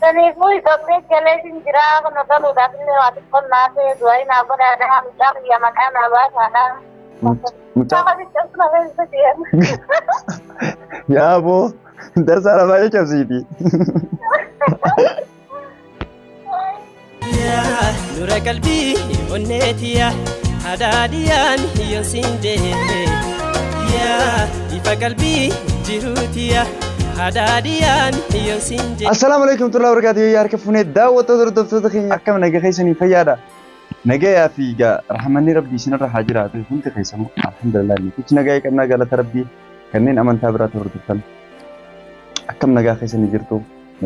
Saniifuu Itoophiyaa jaleetiin jira kun galuudhaaf illee waa xiqqoon naafee du'aa naa godhaadhaa mucaa biyya maqaa naa baasaadhaa. Ya bu dasar cabsiti. Ya nura qalbii onneetiya hadaadiyaan hiyyoon siinde ya ifa qalbii jiruutiya hadaadiyaan hiyyoon siinde. Assalamu alaikum warahmatullahi wabarakatuh. Ya harkafune daawwattoota hordoftoota keenya akkam nagaa keessanii fayyaadha. Nagaya fiiga rahmanni rabbii sinirra haa jiraatu hundi keessanuu alhamdulillah nikichi nagaa qabnaa galata rabbii kanneen amantaa biraa hordoftan akkam nagaa keessanii jirtu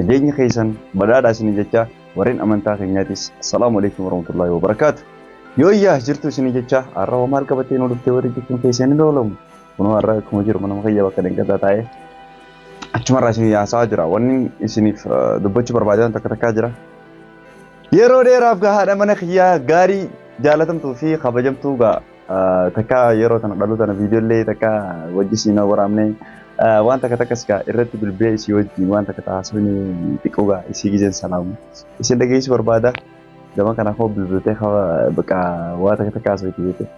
nageenyi keessan badhaadhaa isinii jecha warreen amantaa keenyaatis assalaamu alaikum warahmatullahi wabarakatuh. Yoo iyyaa jirtu isinii jecha har'a maal qabattee nu dhuftee warri jechuun keessanii loolamu kunoo har'a akkuma jiru mana mukayyaa bakka dangataa taa'ee achumarraa isinii haasaa jira wanni isiniif dubbachuu barbaadan takka takkaa jira. Yeroo dheeraaf gahaadha mana kiyyaa gaarii jaalatamtuu fi kabajamtuu takka yeroo tana dhaluu tana viidiyoolee takka wajjisiina waraabne waan takka takkas irratti bilbilee isii wajjin waan takka taasifni xiqqoo isii gizeen salaamu isin dhageessu barbaada gama kana koo bilbilee bakka waan takka takka haasawiti jechuudha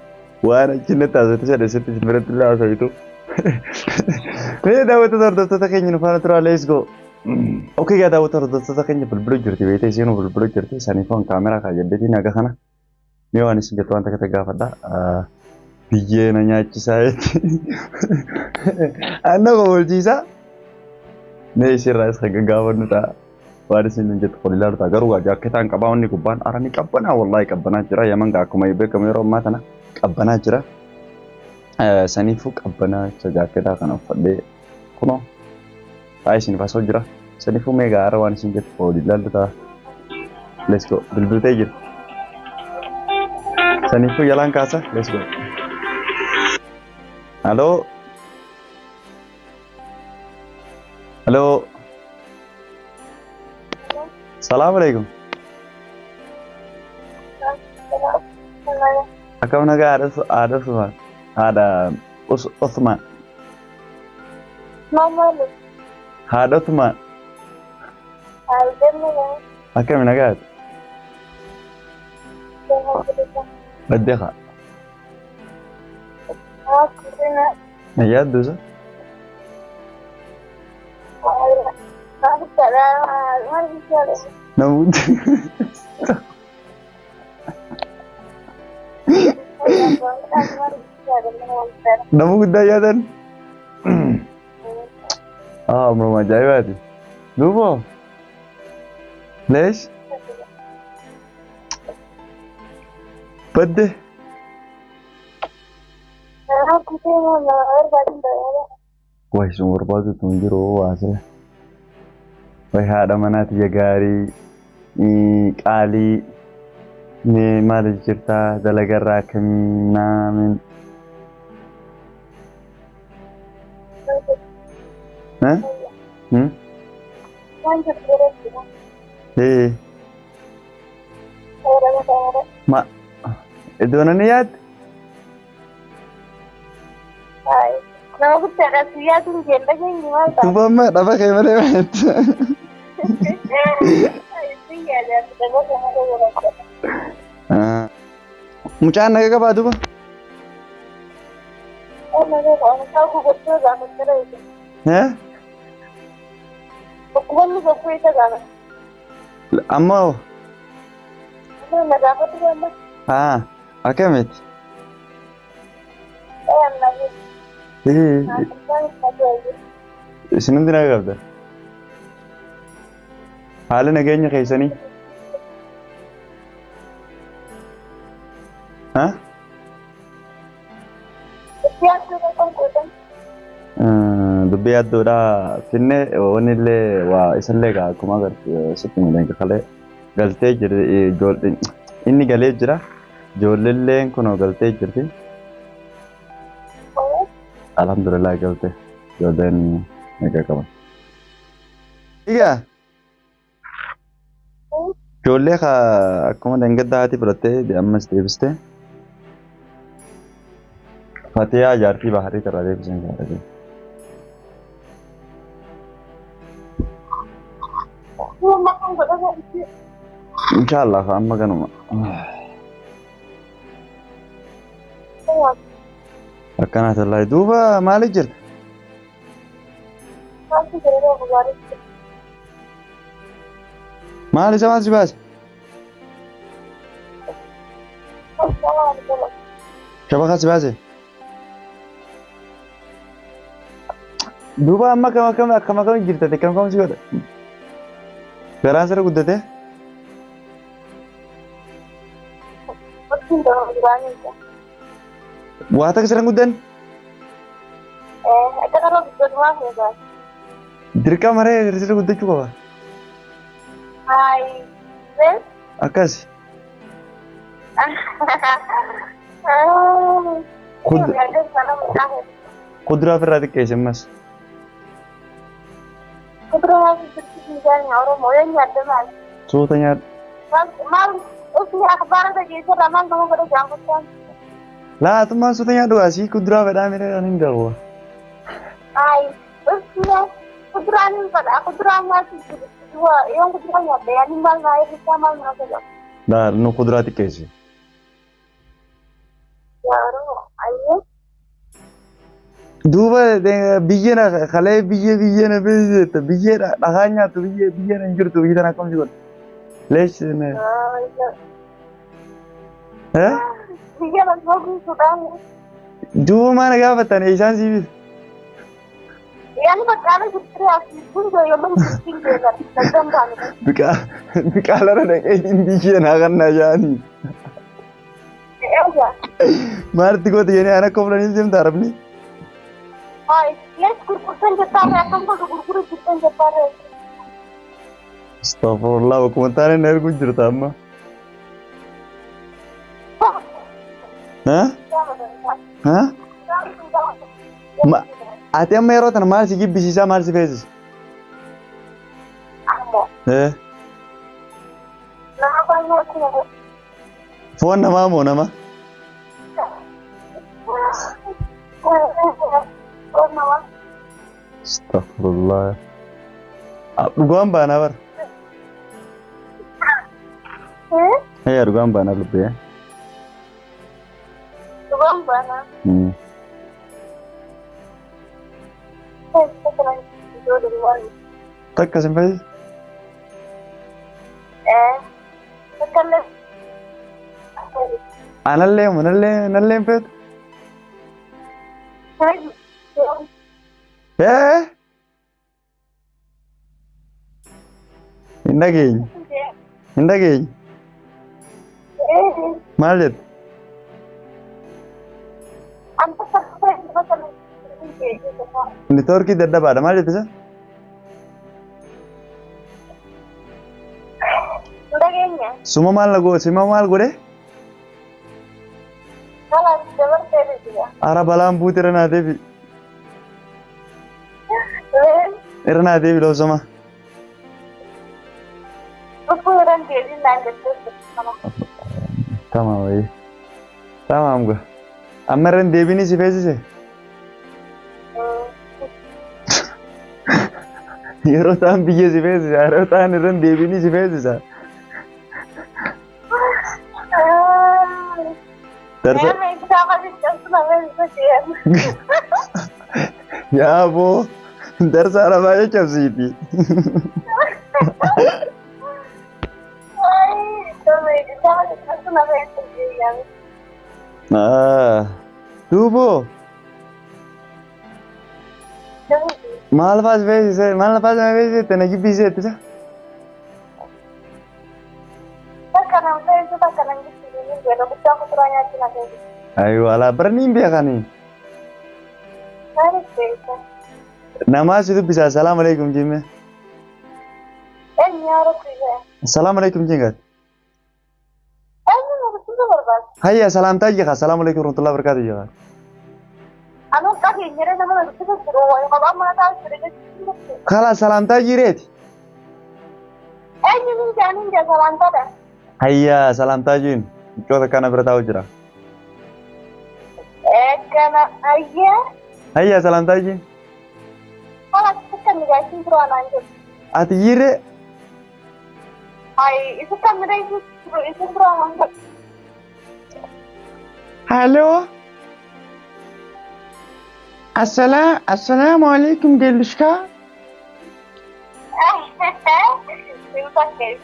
waan achiin taasifate saddeessitti biratti illee haasawitu mee daawwattoota hordoftoota keenya nu faana turaa let's go. Oke ya daawwattoota hordoftoota keenya bilbiluu jirti beekte isiin bilbiluu jirti saniifoon kaameraa kaayyadeetii naga kana mee waan isin jettu waan takka gaafadha biyyee na nyaachisaa jetti anna koolchiisaa mee isirraa isa gaggaafadhu ta'a waan isin jettu qolilaa ta'a garuu jaakketaan qabaa wanni gubbaan arani qabbanaa wallaahi qabbanaa jira yaman akkuma beekamu yeroo ammaa tana qabbanaa jira saniifuu qabbanaa jaakketaa kana uffadhee kunoo isin fasoo jira saniifuu meegaa ara waan isin jettu qolilaa ta'a let's go bilbiltee jira saniifuu yalaan kaasa let's go. Halo. Halo. Assalamu alaikum. Akam naga ada semua. Ada Uthman. Mama lu. Ada Uthman. Alhamdulillah. Akam naga. Badeka. Ya dosa. Namun. Namun daya dan. Ah, belum aja ya. Lupa. Lesh. Pede. Wah, sumur batu tunjur asal. Wah, ada mana tiga gari, kali, ni malah cerita dalagar namin. Hah? Eh. Ma, itu mana niat? Nama kita rahasia tuh janda yang gimana? Tuh mak, apa kayak mana mat? Itu ya ada kita sama orang. Mucaan naga apa tuh pak? Oh naga orang tahu betul zaman sekarang itu. Hah? Bukan lu buku itu kan? Amma. Naga apa tuh amma? Oke mit. Naga. Isinin dina qabda haala nageenya keessanii dubbii adduudha finne wanillee waa isallee akkuma agartu sitti mul'inka kalee galtee jirti inni galee jira ijoolleen kunoo galtee jirti. Alhamdulillah galte jodan naga kaman. Iya. Jolle ka akkuma dangaddaati fudhattee ammas deebiste. Fatiyaa jaartii baharii irraa deebisan gaariidha. ما كان قدامه إن شاء الله فأما كانوا أكنت الله دوبا مالي جرت مالي سمعت سباس شبكة سباسي دوبا أما كم جرت كم سيقول Garaan sirra guddate? Waa takka sirra guddan? Akka kana guddatumaa keessaa. Dirqama maree sirra guddachuu qaba. Hayi. Akkas. Kuduraa ofirraa xiqqeesse ammas. Kuduraa ofirraa Oromoo yoo nyaadde maali? Soota nyaadha. Maal ofii akhbaara dhageessee lamaan nama godhe jaanfachaan. Laatummaan soota nyaadhu asii kuduraa fedhaa miree ani hin gahu. Hayi. Ofii kuduraan hin fedha. Kuduraan maal yoo kuduraa nyaadde yaani maal naa eebbisa maal naa fedha. Nu kuduraa xiqqeesse. Yaaroo ayyee. Duuba biyyeen kalee biyyeen beekte biyyeen dhagaa nyaatu biyyeen hin jirtu biyya tana akkamsi godha. Leeshin. Biyya lafa guutuudhaan. Duuba maana gaafatan isaan siif. Yaani bakkaana jirtee asii gundoo yommuu ittiin beekan danda'an. Biqaalara dhaqee biyyeen haqannaa jaanii. Maalti goota jennee ana kooflaniif deemta arabni. Hayi, yes gurgurtan jettaan akkam godhu gurguru jirtan jettaan. Astaghfirullah bakkuma taane na ergu jirta amma. Ati amma yeroo tana maal si jibbisiisaa maal si feesisa? Nama baay'ee foon namaa moo nama? Astaghfirullah. Dhugaan baanaa bara. Dhugaan baanaa lubbee. Dhugaan baanaa. Takka sin fayyisa? Takkallee. Anallee nalleen feetu? Hin dhageenye. Maal jette? Neetwoorkii dadhabaadha maal jette isa? Suma maal godhe? Ara balaan buute irra naa deebi. Irra naa deebi loosama. Tamam wayii. Tamam ga. Amma irra hin deebiin si feesise? Yeroo ta'an biyya si feesisa. Yeroo ta'an irra hin deebiin si feesisa. Ya bo, darsa arabaa jecha siiti. Duubo. Maal faas feesise na jibbisee ittisa. Ayo ala berani biakani. Nama situ bisa assalamualaikum jimme. Assalamualaikum jinggat. Hayya salam taji ka assalamualaikum warahmatullahi wabarakatuh ya. Anu kaki nyere nama itu suruh kalau mana tahu sudah. Kala salam taji ret. Ini salam tada. Hayya salam tajin. Kau kana bertahu jera. Kana ayah. Hayya salam tajin. Kalau kita nggak sih tuh anak. Ati yire Ay, itu kan mereka itu beruang. Halo. Assalamualaikum Delushka. Terima kasih.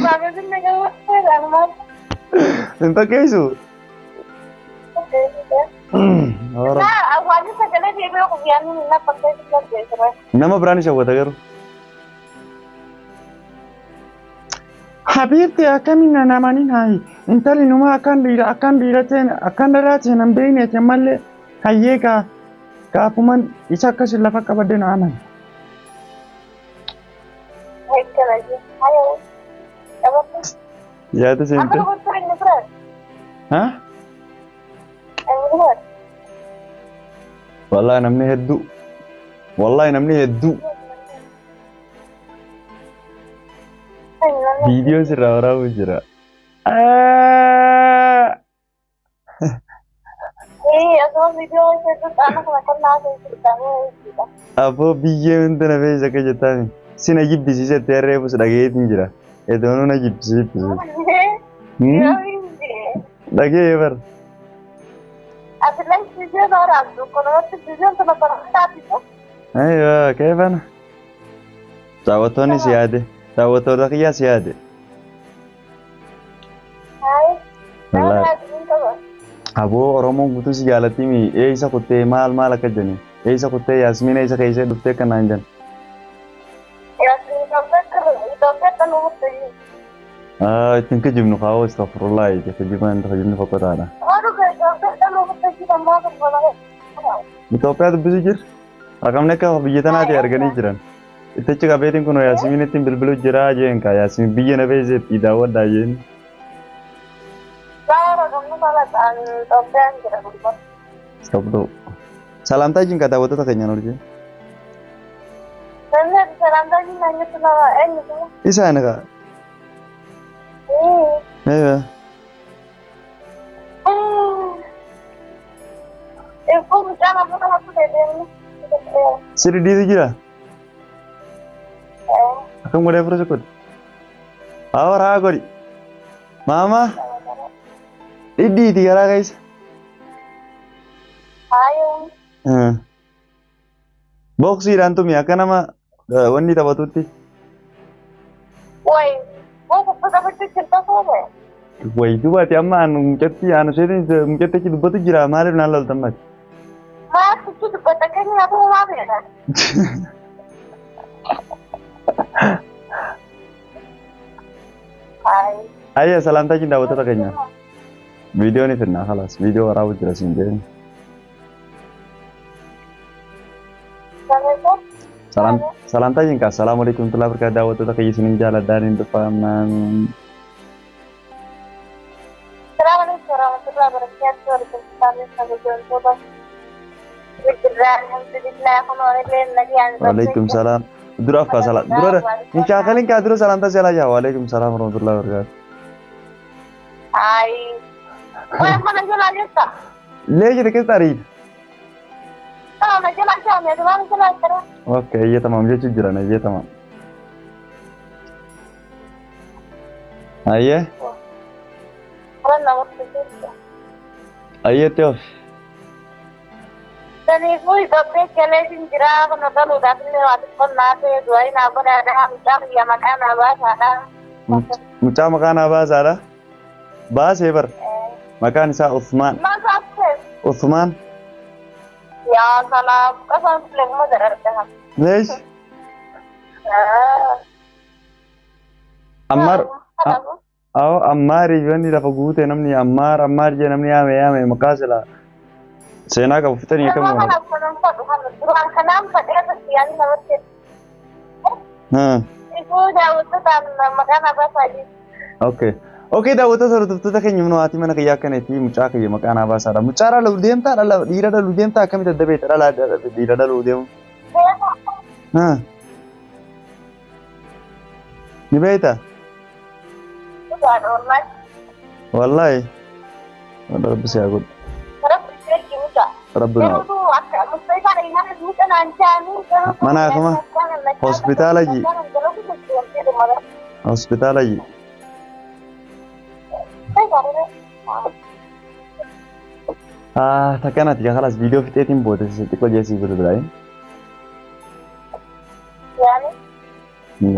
Bagus nih kamu selamat. Terima kasih. Orang. Nah, aku aja saja dia bilang aku biar nina pakai sesuatu. Nama berani siapa tagar? Habibti akan nama ni hai. Intali numa akan dira ten ambeni temalle hayeka ka kuman isa kasih lafa kabaden aman. Baik lagi. Ayo. Apa? Ya itu sih. Apa kau sering ngebrad? Hah? Ngebrad. Wallahi namni heddu. Video sirra warabu jira. Aku video itu anak makan nasi itu kamu itu. Apo biyye wanta na feesa ka jettani sina jibbisiise itti harreefu dhageetiin jira edoonuu na jibbisiibbisi dhagee bar Abbiamo video lavorato con un video sono portati. aywa keefana daawwattoonni si yaade daawwattoota kiyyaa si yaade Wallahi. aboo oromoon guutuu si jaalatimi eeysa kuttee maal akka jedhani eeysa kuttee yaasmiina eeysa keeysee dhuftee kanaan jedhan ittiin kijibnu kaawoo astagfirullah kijibni fokkotaadha Itoophiyaa dubbisuu jir raqamni akka biyya tanaati arganii jiran ittachi qabeetiin kun yaasmiin ittiin bilbiluu jira jeen ka yaasmiin biyya na feeseetti daawwadhaa jeen Stopdo. Salam tajin kata waktu tak kenyang orangnya. Salam tajin nanya sama ini tuh. Isa anak kak. Iya. Aku bicara apa deh. Siri di itu jira. Aku mau dapur sekut. Awar agori. Mama. Idi tiga guys. Ayo. Boksi rantum ya kan nama wanita batuti. Woi, mau dapat cerita apa? Woi itu berarti aman mungkin anu saya mungkin itu batu jira malu nalal tempat. Mas itu batakan apa mau ya? Hai. Ayo salam tajin dapat kayaknya. Video ni firna خلاص video rawat jelasin deh. Salam tajin kak. Assalamualaikum warahmatullahi wabarakatuh. Kita kayak sini jalan dari depanan. Assalamualaikum warahmatullahi wabarakatuh. Waalaikumsalam. Dura apa salah? Dura ini kalian kah dura salam tajin aja. Waalaikumsalam warahmatullahi wabarakatuh. Hai. Mana jalan kita? Lagi dekat tadi. Mana jalan kami? Mana jalan kita? Oke, iya tamam dia cujuran aja tamam. Ayah. Karena nomor itu. Ayah tuh. Dan ibu itu kelesin jira kalau kalau udah lewat nasi dua ini aku ada mencari ya makan apa sana. Makan apa sana? Bahas hebat. Makan sa Uthman. Masa apa? Uthman. Ya salam. Kapan pulang mau jalan dah? Lesh. Ammar. Ammar ini dapat gute namni Ammar je namni ame makasala. Sena ka uftan ya kamu. Durang kanam pada sekian nomor Ibu jauh tu kan makan apa saja. Oke, dah waktu tu tak kenyang nu hati mana keyakan itu mucak ya makan apa sahaja. Mucara lalu diam tak, lalu dira lalu diam tak kami tak debet, lalu dira lalu diam. Ni beta. Bukan normal. Wallahi. Ada besar aku. Terus pikir gini tak? Rabbi. Kalau tu agak mesti kan ini bukan ancam. Mana aku mah? Hospitaala ji. Hospitaala ji. Takkanatti kalas viidiyoo fixeetiin booda xiqqoo jeesii bilbilaa'e.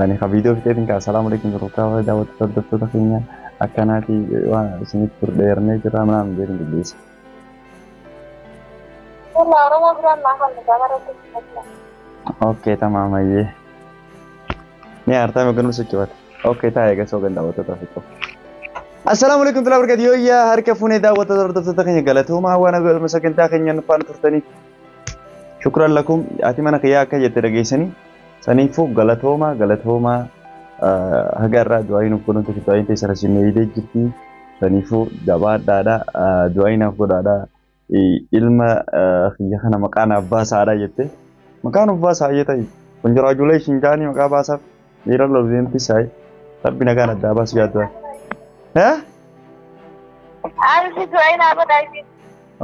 Ani ka viidiyoo fixeetiin kaa salaamu alaikum jirurraa daawwattoota hordoftoota keenya akkanaati waan isinitti furdheernee jira manaan jedhin qilleessa. Oke, tamam aja. Ini artinya mungkin masuk cepat. Oke, tak ya guys, oke daawwattoota fiixoo. Assalamualaikum warahmatullahi wabarakatuh. Yoo harka fuunee daawwattoota hordoftoota keenya galatooma waan galma sagantaa keenya nufaan turtaniif. Shukran lakum ati mana kiyyaa akka jette dhageessanii saniifuu galatooma hagarraa du'aayin of godhantu du'aayin teessara sinee hidhee jirti saniifuu jabaadhaadha du'aayin of godhaadha ilma kiyya kana maqaan abbaa saadhaa jette maqaan abbaa saa jette congratulations jaanii maqaa baasaaf dhiira lolzeentti saay rabbi nagaan addaa baasu yaaddu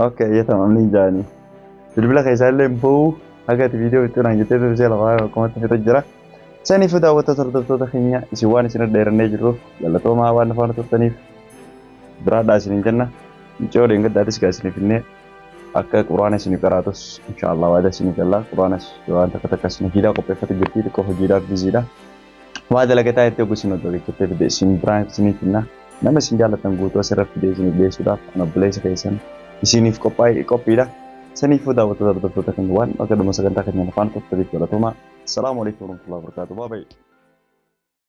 okay tamam ni jaanii bilbila keessaa illee mbuu hagati viidiyoo itti naan jettee turte lafaa akkumatti fixaa jira. Saniif daawwattoota hordoftoota keenya isin waan isin dheerannee jirruuf galatoomaa waan afaan turtaniif biraadhaa isin jenna. Micoo deengadaadis gaa isiniif innee akka quraana isin qaraatus inshaallah waada isin galla quraanas waan takka isin hiidaa qopheeffate jirti xiqqoo hojiidhaaf biziidha. Waa dalagataa itti ogu isin oddoo jettee fide isin biraan isiniif innaa nama isin jaallatan guutuu asirra fide isin dhiyeessuudhaaf kan obboleessa keessan isiniif qophiidha. Saniif daawwattoota hordoftoota keenya waan akka dhuma sagantaa keenya afaan turtaniif galatoomaa. Assalamu alaikum warahmatullahi wabarakatuh. Bye bye.